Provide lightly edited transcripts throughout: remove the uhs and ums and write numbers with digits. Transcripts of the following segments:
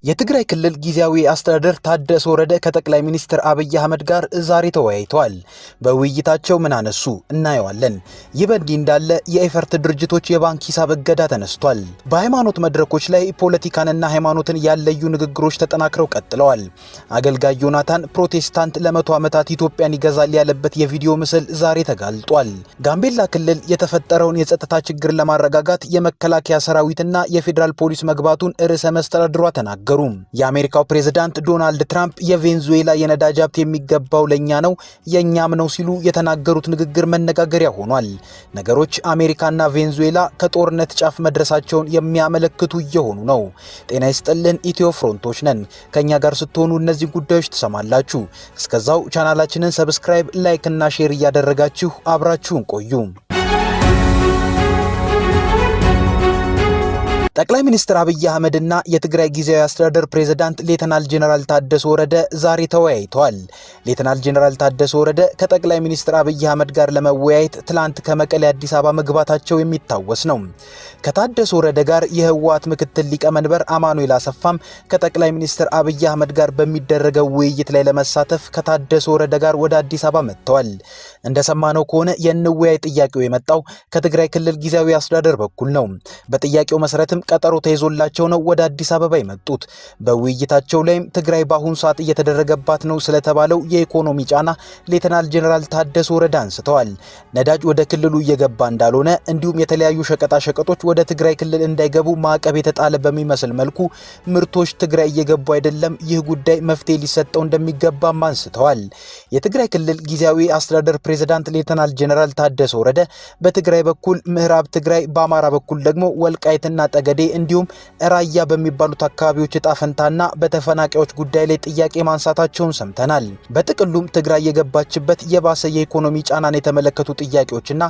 የትግራይ ክልል ጊዜያዊ አስተዳደር ታደሰ ወረደ ከጠቅላይ ሚኒስትር አብይ አህመድ ጋር ዛሬ ተወያይተዋል። በውይይታቸው ምን አነሱ እናየዋለን። ይህ በእንዲህ እንዳለ የኤፈርት ድርጅቶች የባንክ ሂሳብ እገዳ ተነስቷል። በሃይማኖት መድረኮች ላይ ፖለቲካንና ሃይማኖትን ያለዩ ንግግሮች ተጠናክረው ቀጥለዋል። አገልጋይ ዮናታን ፕሮቴስታንት ለ100 ዓመታት ኢትዮጵያን ይገዛል ያለበት የቪዲዮ ምስል ዛሬ ተጋልጧል። ጋምቤላ ክልል የተፈጠረውን የጸጥታ ችግር ለማረጋጋት የመከላከያ ሰራዊትና የፌዴራል ፖሊስ መግባቱን ርዕሰ መስተዳድሯ ተናገሩ። የአሜሪካው ፕሬዝዳንት ዶናልድ ትራምፕ የቬንዙዌላ የነዳጅ ሀብት የሚገባው ለኛ ነው የኛም ነው ሲሉ የተናገሩት ንግግር መነጋገሪያ ሆኗል። ነገሮች አሜሪካና ቬንዙዌላ ከጦርነት ጫፍ መድረሳቸውን የሚያመለክቱ እየሆኑ ነው። ጤና ይስጥልን፣ ኢትዮ ፍሮንቶች ነን። ከኛ ጋር ስትሆኑ እነዚህ ጉዳዮች ትሰማላችሁ። እስከዛው ቻናላችንን ሰብስክራይብ፣ ላይክ እና ሼር እያደረጋችሁ አብራችሁን ቆዩ። ጠቅላይ ሚኒስትር አብይ አህመድና የትግራይ ጊዜያዊ አስተዳደር ፕሬዝዳንት ሌተናል ጄኔራል ታደሰ ወረደ ዛሬ ተወያይተዋል። ሌተናል ጄኔራል ታደሰ ወረደ ከጠቅላይ ሚኒስትር አብይ አህመድ ጋር ለመወያየት ትላንት ከመቀሌ አዲስ አበባ መግባታቸው የሚታወስ ነው። ከታደሰ ወረደ ጋር የህወሓት ምክትል ሊቀመንበር አማኑኤል አሰፋም ከጠቅላይ ሚኒስትር አብይ አህመድ ጋር በሚደረገው ውይይት ላይ ለመሳተፍ ከታደሰ ወረደ ጋር ወደ አዲስ አበባ መጥተዋል። እንደሰማነው ከሆነ የንወያይ ጥያቄው የመጣው ከትግራይ ክልል ጊዜያዊ አስተዳደር በኩል ነው። በጥያቄው መሰረትም ቀጠሮ ተይዞላቸው ነው ወደ አዲስ አበባ የመጡት። በውይይታቸው ላይም ትግራይ በአሁኑ ሰዓት እየተደረገባት ነው ስለተባለው የኢኮኖሚ ጫና ሌተናል ጄኔራል ታደሰ ወረደ አንስተዋል። ነዳጅ ወደ ክልሉ እየገባ እንዳልሆነ እንዲሁም የተለያዩ ሸቀጣ ሸቀጦች ወደ ትግራይ ክልል እንዳይገቡ ማዕቀብ የተጣለ በሚመስል መልኩ ምርቶች ትግራይ እየገቡ አይደለም፣ ይህ ጉዳይ መፍትሄ ሊሰጠው እንደሚገባም አንስተዋል። የትግራይ ክልል ጊዜያዊ አስተዳደር ፕሬዝዳንት ሌተናል ጄኔራል ታደሰ ወረደ በትግራይ በኩል ምዕራብ ትግራይ፣ በአማራ በኩል ደግሞ ወልቃይትና ጠገዴ እንዲሁም ራያ በሚባሉት አካባቢዎች ዕጣ ፈንታና በተፈናቃዮች ጉዳይ ላይ ጥያቄ ማንሳታቸውን ሰምተናል። በጥቅሉም ትግራይ የገባችበት የባሰ የኢኮኖሚ ጫናን የተመለከቱ ጥያቄዎችና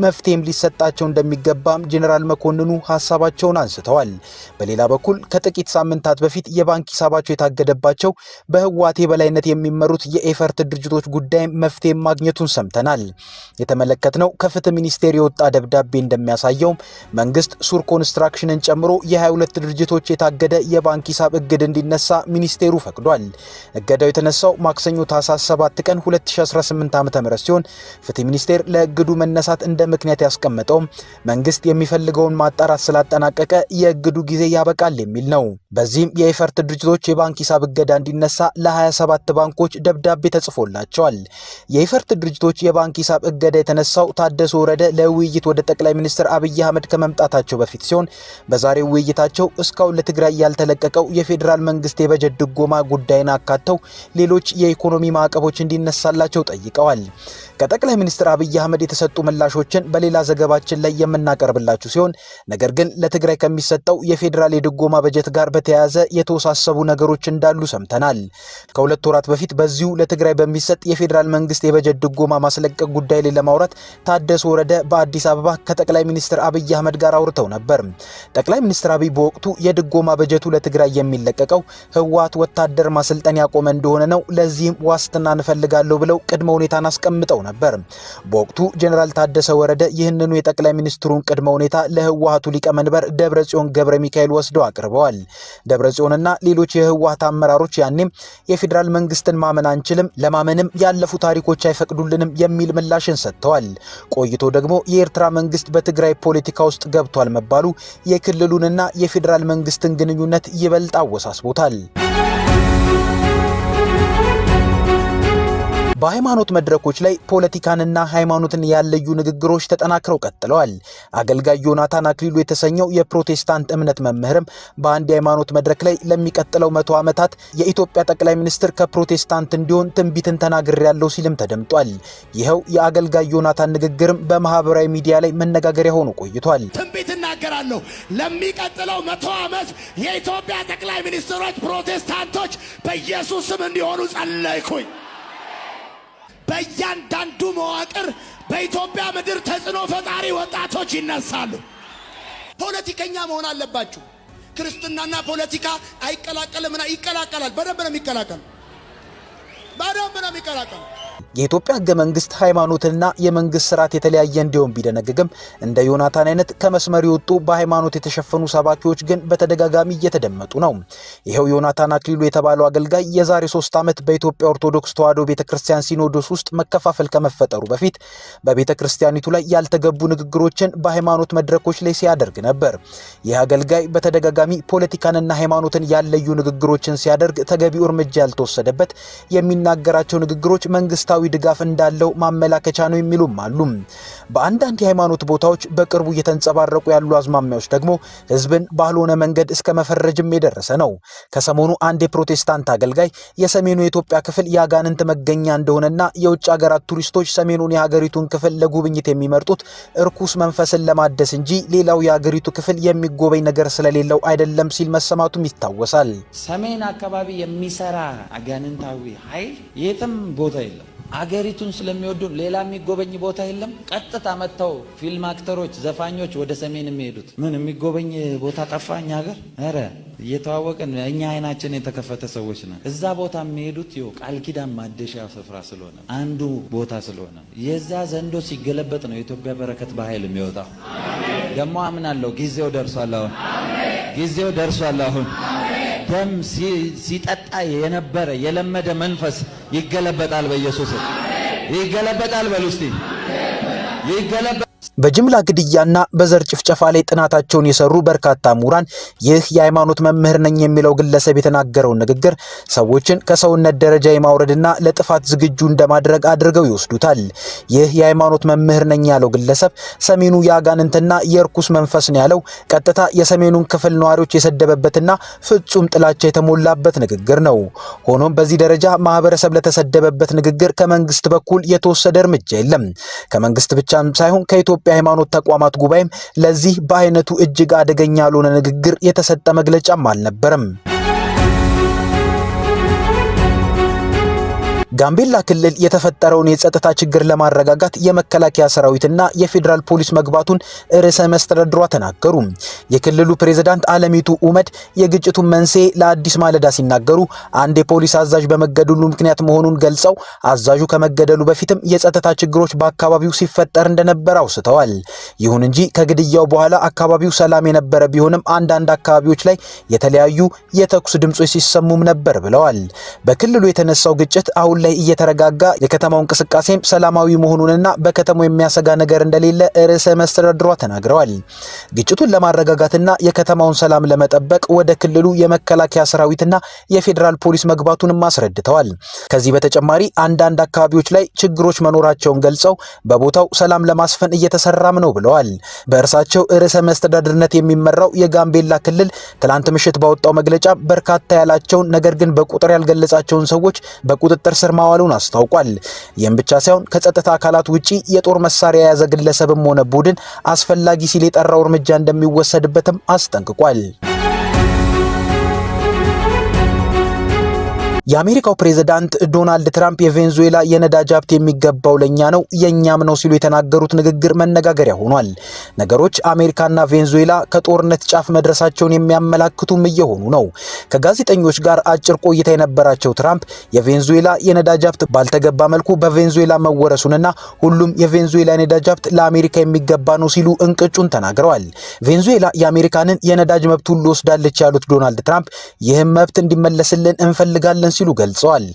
መፍትሄም ሊሰጣቸው እንደሚገባም ጄኔራል መኮንኑ ሐሳባቸውን አንስተዋል። በሌላ በኩል ከጥቂት ሳምንታት በፊት የባንክ ሂሳባቸው የታገደባቸው በህወሓት የበላይነት የሚመሩት የኤፈርት ድርጅቶች ጉዳይ መፍትሄ ማግኘቱን ሰምተናል። የተመለከትነው ከፍትህ ሚኒስቴር የወጣ ደብዳቤ እንደሚያሳየው መንግስት ሱር ኮንስትራክሽንን ጨምሮ የ22 ድርጅቶች የታገደ የባንክ ሂሳብ እግድ እንዲነሳ ሚኒስቴሩ ፈቅዷል። እገዳው የተነሳው ማክሰኞ ታህሳስ 7 ቀን 2018 ዓ.ም ሲሆን ፍትህ ሚኒስቴር ለእግዱ መነሳት እንደ ምክንያት ያስቀመጠው መንግስት የሚፈልገውን ማጣራት ስላጠናቀቀ የእግዱ ጊዜ ያበቃል የሚል ነው። በዚህም የኤፈርት ድርጅቶች የባንክ ሂሳብ እገዳ እንዲነሳ ለ27 ባንኮች ደብዳቤ ተጽፎላቸዋል። የኤፈርት ድርጅቶች የባንክ ሂሳብ እገዳ የተነሳው ታደሰ ወረደ ለውይይት ወደ ጠቅላይ ሚኒስትር አብይ አህመድ ከመምጣታቸው በፊት ሲሆን በዛሬው ውይይታቸው እስካሁን ለትግራይ ያልተለቀቀው የፌዴራል መንግስት የበጀት ድጎማ ጉዳይን አካተው ሌሎች የኢኮኖሚ ማዕቀቦች እንዲነሳላቸው ጠይቀዋል። ከጠቅላይ ሚኒስትር አብይ አህመድ የተሰጡ ምላሾችን በሌላ ዘገባችን ላይ የምናቀርብላችሁ ሲሆን ነገር ግን ለትግራይ ከሚሰጠው የፌዴራል የድጎማ በጀት ጋር በተያያዘ የተወሳሰቡ ነገሮች እንዳሉ ሰምተናል። ከሁለት ወራት በፊት በዚሁ ለትግራይ በሚሰጥ የፌዴራል መንግስት የበጀት ድጎማ ማስለቀቅ ጉዳይ ላይ ለማውራት ታደሰ ወረደ በአዲስ አበባ ከጠቅላይ ሚኒስትር አብይ አህመድ ጋር አውርተው ነበር። ጠቅላይ ሚኒስትር አብይ በወቅቱ የድጎማ በጀቱ ለትግራይ የሚለቀቀው ህወሓት ወታደር ማሰልጠን ያቆመ እንደሆነ ነው፣ ለዚህም ዋስትና እንፈልጋለሁ ብለው ቅድመ ሁኔታን አስቀምጠው ነበር። በወቅቱ ጄኔራል ታደሰ ወረደ ይህንኑ የጠቅላይ ሚኒስትሩን ቅድመ ሁኔታ ለህወሓቱ ሊቀመንበር ደብረጽዮን ገብረ ሚካኤል ወስደው አቅርበዋል። ደብረጽዮንና ሌሎች የህወሓት አመራሮች ያኔም የፌዴራል መንግስትን ማመን አንችልም፣ ለማመንም ያለፉ ታሪኮች አይፈቅዱልንም የሚል ምላሽን ሰጥተዋል። ቆይቶ ደግሞ የኤርትራ መንግስት በትግራይ ፖለቲካ ውስጥ ገብቷል መባሉ የክልሉንና የፌዴራል መንግስትን ግንኙነት ይበልጥ አወሳስቦታል። በሃይማኖት መድረኮች ላይ ፖለቲካንና ሃይማኖትን ያለዩ ንግግሮች ተጠናክረው ቀጥለዋል። አገልጋይ ዮናታን አክሊሉ የተሰኘው የፕሮቴስታንት እምነት መምህርም በአንድ የሃይማኖት መድረክ ላይ ለሚቀጥለው 100 ዓመታት የኢትዮጵያ ጠቅላይ ሚኒስትር ከፕሮቴስታንት እንዲሆን ትንቢትን ተናግሬያለሁ ሲልም ተደምጧል። ይኸው የአገልጋይ ዮናታን ንግግርም በማህበራዊ ሚዲያ ላይ መነጋገሪያ ሆኖ ቆይቷል። ትንቢት እናገራለሁ፣ ለሚቀጥለው 100 ዓመት የኢትዮጵያ ጠቅላይ ሚኒስትሮች ፕሮቴስታንቶች በኢየሱስ ስም እንዲሆኑ ጸለይኩኝ። በእያንዳንዱ መዋቅር በኢትዮጵያ ምድር ተጽዕኖ ፈጣሪ ወጣቶች ይነሳሉ። ፖለቲከኛ መሆን አለባችሁ። ክርስትናና ፖለቲካ አይቀላቀልም። ይቀላቀላል። በደንብ ነው የሚቀላቀል። የኢትዮጵያ ሕገ መንግስት ሃይማኖትና የመንግስት ስርዓት የተለያየ እንዲሆን ቢደነግግም እንደ ዮናታን አይነት ከመስመር የወጡ በሃይማኖት የተሸፈኑ ሰባኪዎች ግን በተደጋጋሚ እየተደመጡ ነው። ይሄው ዮናታን አክሊሉ የተባለው አገልጋይ የዛሬ 3 ዓመት በኢትዮጵያ ኦርቶዶክስ ተዋሕዶ ቤተክርስቲያን ሲኖዶስ ውስጥ መከፋፈል ከመፈጠሩ በፊት በቤተክርስቲያኒቱ ላይ ያልተገቡ ንግግሮችን በሃይማኖት መድረኮች ላይ ሲያደርግ ነበር። ይህ አገልጋይ በተደጋጋሚ ፖለቲካንና ሃይማኖትን ያለዩ ንግግሮችን ሲያደርግ ተገቢው እርምጃ ያልተወሰደበት የሚናገራቸው ንግግሮች መንግስታዊ ድጋፍ እንዳለው ማመላከቻ ነው የሚሉም አሉ። በአንዳንድ የሃይማኖት ቦታዎች በቅርቡ እየተንጸባረቁ ያሉ አዝማሚያዎች ደግሞ ህዝብን ባልሆነ መንገድ እስከ መፈረጅም የደረሰ ነው። ከሰሞኑ አንድ የፕሮቴስታንት አገልጋይ የሰሜኑ የኢትዮጵያ ክፍል ያጋንንት መገኛ እንደሆነና የውጭ ሀገራት ቱሪስቶች ሰሜኑን የሀገሪቱን ክፍል ለጉብኝት የሚመርጡት እርኩስ መንፈስን ለማደስ እንጂ ሌላው የሀገሪቱ ክፍል የሚጎበኝ ነገር ስለሌለው አይደለም ሲል መሰማቱም ይታወሳል። ሰሜን አካባቢ የሚሰራ አጋንንታዊ ኃይል የትም ቦታ የለም። አገሪቱን ስለሚወዱ ሌላ የሚጎበኝ ቦታ የለም። ቀጥታ መጥተው ፊልም አክተሮች፣ ዘፋኞች ወደ ሰሜን የሚሄዱት ምን የሚጎበኝ ቦታ ጠፋኝ ሀገር? ኧረ እየተዋወቀን እኛ አይናችን የተከፈተ ሰዎች ነን። እዛ ቦታ የሚሄዱት ይኸው ቃል ኪዳን ማደሻ ስፍራ ስለሆነ አንዱ ቦታ ስለሆነ የዛ ዘንዶ ሲገለበጥ ነው የኢትዮጵያ በረከት በኃይል የሚወጣው። ደግሞ አምናለሁ ጊዜው ደርሷል። አሁን ጊዜው ደርሷል። አሁን ደም ሲጠጣ የነበረ የለመደ መንፈስ ይገለበጣል። በኢየሱስ ይገለበጣል። በሉ እስቲ ይገለበጣል። በጅምላ ግድያና በዘር ጭፍጨፋ ላይ ጥናታቸውን የሰሩ በርካታ ምሁራን ይህ የሃይማኖት መምህር ነኝ የሚለው ግለሰብ የተናገረውን ንግግር ሰዎችን ከሰውነት ደረጃ የማውረድና ለጥፋት ዝግጁ እንደማድረግ አድርገው ይወስዱታል። ይህ የሃይማኖት መምህር ነኝ ያለው ግለሰብ ሰሜኑ የአጋንንትና የርኩስ መንፈስ ነው ያለው ቀጥታ የሰሜኑን ክፍል ነዋሪዎች የሰደበበትና ፍጹም ጥላቻ የተሞላበት ንግግር ነው። ሆኖም በዚህ ደረጃ ማህበረሰብ ለተሰደበበት ንግግር ከመንግስት በኩል የተወሰደ እርምጃ የለም። ከመንግስት ብቻም ሳይሆን ከኢትዮጵያ የሃይማኖት ተቋማት ጉባኤም ለዚህ በአይነቱ እጅግ አደገኛ ያልሆነ ንግግር የተሰጠ መግለጫም አልነበረም። ጋምቤላ ክልል የተፈጠረውን የጸጥታ ችግር ለማረጋጋት የመከላከያ ሰራዊትና የፌዴራል ፖሊስ መግባቱን ርዕሰ መስተዳድሯ ተናገሩ። የክልሉ ፕሬዝዳንት አለሚቱ ኡመድ የግጭቱን መንስኤ ለአዲስ ማለዳ ሲናገሩ አንድ የፖሊስ አዛዥ በመገደሉ ምክንያት መሆኑን ገልጸው አዛዡ ከመገደሉ በፊትም የጸጥታ ችግሮች በአካባቢው ሲፈጠር እንደነበር አውስተዋል። ይሁን እንጂ ከግድያው በኋላ አካባቢው ሰላም የነበረ ቢሆንም አንዳንድ አካባቢዎች ላይ የተለያዩ የተኩስ ድምጾች ሲሰሙም ነበር ብለዋል። በክልሉ የተነሳው ግጭት አሁን ላይ እየተረጋጋ የከተማው እንቅስቃሴም ሰላማዊ መሆኑንና በከተማው የሚያሰጋ ነገር እንደሌለ ርዕሰ መስተዳድሯ ተናግረዋል። ግጭቱን ለማረጋጋትና የከተማውን ሰላም ለመጠበቅ ወደ ክልሉ የመከላከያ ሰራዊትና የፌዴራል ፖሊስ መግባቱንም አስረድተዋል። ከዚህ በተጨማሪ አንዳንድ አካባቢዎች ላይ ችግሮች መኖራቸውን ገልጸው በቦታው ሰላም ለማስፈን እየተሰራም ነው ብለዋል። በእርሳቸው ርዕሰ መስተዳድርነት የሚመራው የጋምቤላ ክልል ትላንት ምሽት ባወጣው መግለጫ በርካታ ያላቸውን ነገር ግን በቁጥር ያልገለጻቸውን ሰዎች በቁጥጥር ስር ማዋሉን አስታውቋል። ይህም ብቻ ሳይሆን ከጸጥታ አካላት ውጪ የጦር መሳሪያ የያዘ ግለሰብም ሆነ ቡድን አስፈላጊ ሲል የጠራው እርምጃ እንደሚወሰድበትም አስጠንቅቋል። የአሜሪካው ፕሬዝዳንት ዶናልድ ትራምፕ የቬንዙዌላ የነዳጅ ሀብት የሚገባው ለኛ ነው የኛም ነው ሲሉ የተናገሩት ንግግር መነጋገሪያ ሆኗል። ነገሮች አሜሪካና ቬንዙዌላ ከጦርነት ጫፍ መድረሳቸውን የሚያመላክቱም እየሆኑ ነው። ከጋዜጠኞች ጋር አጭር ቆይታ የነበራቸው ትራምፕ የቬንዙዌላ የነዳጅ ሀብት ባልተገባ መልኩ በቬንዙዌላ መወረሱንና ሁሉም የቬንዙዌላ የነዳጅ ሀብት ለአሜሪካ የሚገባ ነው ሲሉ እንቅጩን ተናግረዋል። ቬንዙዌላ የአሜሪካንን የነዳጅ መብት ሁሉ ወስዳለች ያሉት ዶናልድ ትራምፕ ይህም መብት እንዲመለስልን እንፈልጋለን ሲሉ ገልጸዋል።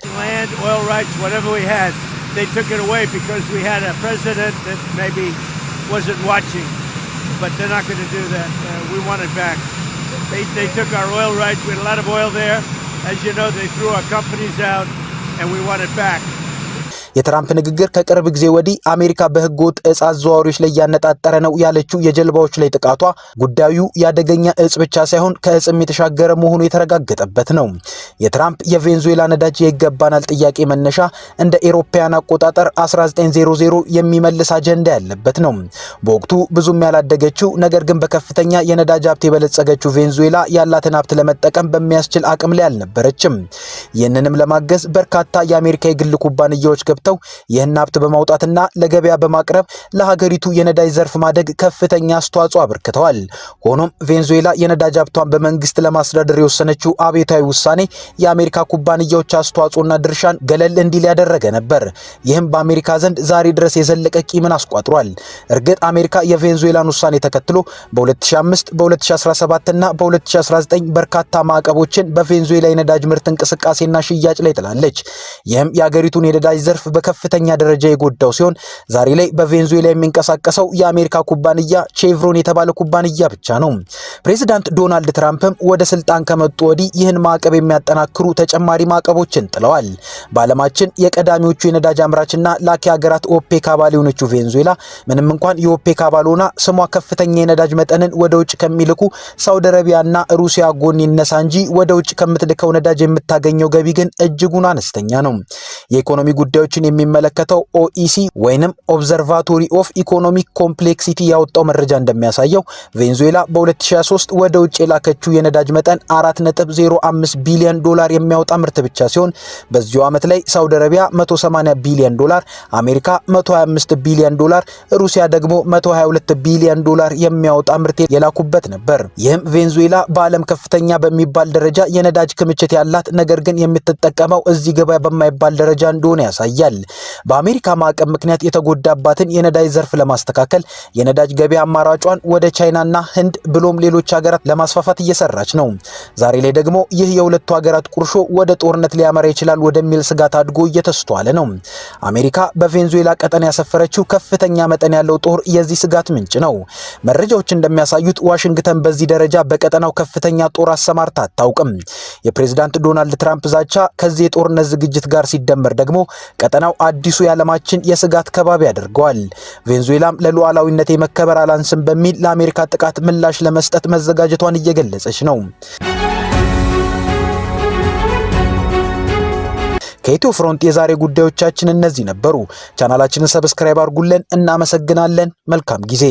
የትራምፕ ንግግር ከቅርብ ጊዜ ወዲህ አሜሪካ በህገወጥ እጽ አዘዋዋሪዎች ላይ ያነጣጠረ ነው ያለችው የጀልባዎች ላይ ጥቃቷ ጉዳዩ ያደገኛ እጽ ብቻ ሳይሆን ከእጽም የተሻገረ መሆኑ የተረጋገጠበት ነው። የትራምፕ የቬንዙዌላ ነዳጅ ይገባናል ጥያቄ መነሻ እንደ ኤሮፓያን አቆጣጠር 1900 የሚመልስ አጀንዳ ያለበት ነው። በወቅቱ ብዙም ያላደገችው ነገር ግን በከፍተኛ የነዳጅ ሀብት የበለጸገችው ቬንዙዌላ ያላትን ሀብት ለመጠቀም በሚያስችል አቅም ላይ አልነበረችም። ይህንንም ለማገዝ በርካታ የአሜሪካ የግል ኩባንያዎች ገብተው ይህን ሀብት በማውጣትና ለገበያ በማቅረብ ለሀገሪቱ የነዳጅ ዘርፍ ማደግ ከፍተኛ አስተዋጽኦ አበርክተዋል። ሆኖም ቬንዙዌላ የነዳጅ ሀብቷን በመንግስት ለማስተዳደር የወሰነችው አብዮታዊ ውሳኔ የአሜሪካ ኩባንያዎች አስተዋጽኦና ድርሻን ገለል እንዲል ያደረገ ነበር። ይህም በአሜሪካ ዘንድ ዛሬ ድረስ የዘለቀ ቂምን አስቋጥሯል። እርግጥ አሜሪካ የቬንዙዌላን ውሳኔ ተከትሎ በ2005 በ2017 እና በ2019 በርካታ ማዕቀቦችን በቬንዙዌላ የነዳጅ ምርት እንቅስቃሴና ሽያጭ ላይ ጥላለች። ይህም የሀገሪቱን የነዳጅ ዘርፍ በከፍተኛ ደረጃ የጎዳው ሲሆን ዛሬ ላይ በቬንዙዌላ የሚንቀሳቀሰው የአሜሪካ ኩባንያ ቼቭሮን የተባለ ኩባንያ ብቻ ነው። ፕሬዚዳንት ዶናልድ ትራምፕም ወደ ስልጣን ከመጡ ወዲህ ይህን ማዕቀብ የሚያጠናክሩ ተጨማሪ ማዕቀቦችን ጥለዋል። በዓለማችን የቀዳሚዎቹ የነዳጅ አምራችና ላኪ ሀገራት ኦፔክ አባል የሆነችው ቬንዙዌላ ምንም እንኳን የኦፔክ አባል ሆና ስሟ ከፍተኛ የነዳጅ መጠንን ወደ ውጭ ከሚልኩ ሳውዲ አረቢያና ሩሲያ ጎን ይነሳ እንጂ ወደ ውጭ ከምትልከው ነዳጅ የምታገኘው ገቢ ግን እጅጉን አነስተኛ ነው። የኢኮኖሚ ጉዳዮችን የሚመለከተው ኦኢሲ ወይንም ኦብዘርቫቶሪ ኦፍ ኢኮኖሚክ ኮምፕሌክሲቲ ያወጣው መረጃ እንደሚያሳየው ቬንዙዌላ በ2023 ወደ ውጭ የላከችው የነዳጅ መጠን 4.05 ቢሊዮን ዶላር የሚያወጣ ምርት ብቻ ሲሆን በዚሁ ዓመት ላይ ሳውዲ አረቢያ 180 ቢሊዮን ዶላር፣ አሜሪካ 125 ቢሊዮን ዶላር፣ ሩሲያ ደግሞ 122 ቢሊዮን ዶላር የሚያወጣ ምርት የላኩበት ነበር። ይህም ቬንዙዌላ በዓለም ከፍተኛ በሚባል ደረጃ የነዳጅ ክምችት ያላት ነገር ግን የምትጠቀመው እዚህ ገበያ በማይባል ደረጃ እንደሆነ ያሳያል። በአሜሪካ ማዕቀብ ምክንያት የተጎዳባትን የነዳጅ ዘርፍ ለማስተካከል የነዳጅ ገበያ አማራጯን ወደ ቻይናና ህንድ ብሎም ሌሎች ሀገራት ለማስፋፋት እየሰራች ነው። ዛሬ ላይ ደግሞ ይህ የሁለቱ ሀገራት ቁርሾ ወደ ጦርነት ሊያመራ ይችላል ወደሚል ስጋት አድጎ እየተስተዋለ ነው። አሜሪካ በቬንዙዌላ ቀጠና ያሰፈረችው ከፍተኛ መጠን ያለው ጦር የዚህ ስጋት ምንጭ ነው። መረጃዎች እንደሚያሳዩት ዋሽንግተን በዚህ ደረጃ በቀጠናው ከፍተኛ ጦር አሰማርታ አታውቅም። የፕሬዝዳንት ዶናልድ ትራምፕ ዛቻ ከዚህ የጦርነት ዝግጅት ጋር ሲደመር ደግሞ ቀጠናው አዲሱ የዓለማችን የስጋት ከባቢ ያደርገዋል። ቬንዙዌላም ለሉዓላዊነት መከበር አላንስም በሚል ለአሜሪካ ጥቃት ምላሽ ለመስጠት መዘጋጀቷን እየገለጸች ነው። ከኢትዮ ፍሮንት የዛሬ ጉዳዮቻችን እነዚህ ነበሩ። ቻናላችንን ሰብስክራይብ አድርጉልን። እናመሰግናለን። መልካም ጊዜ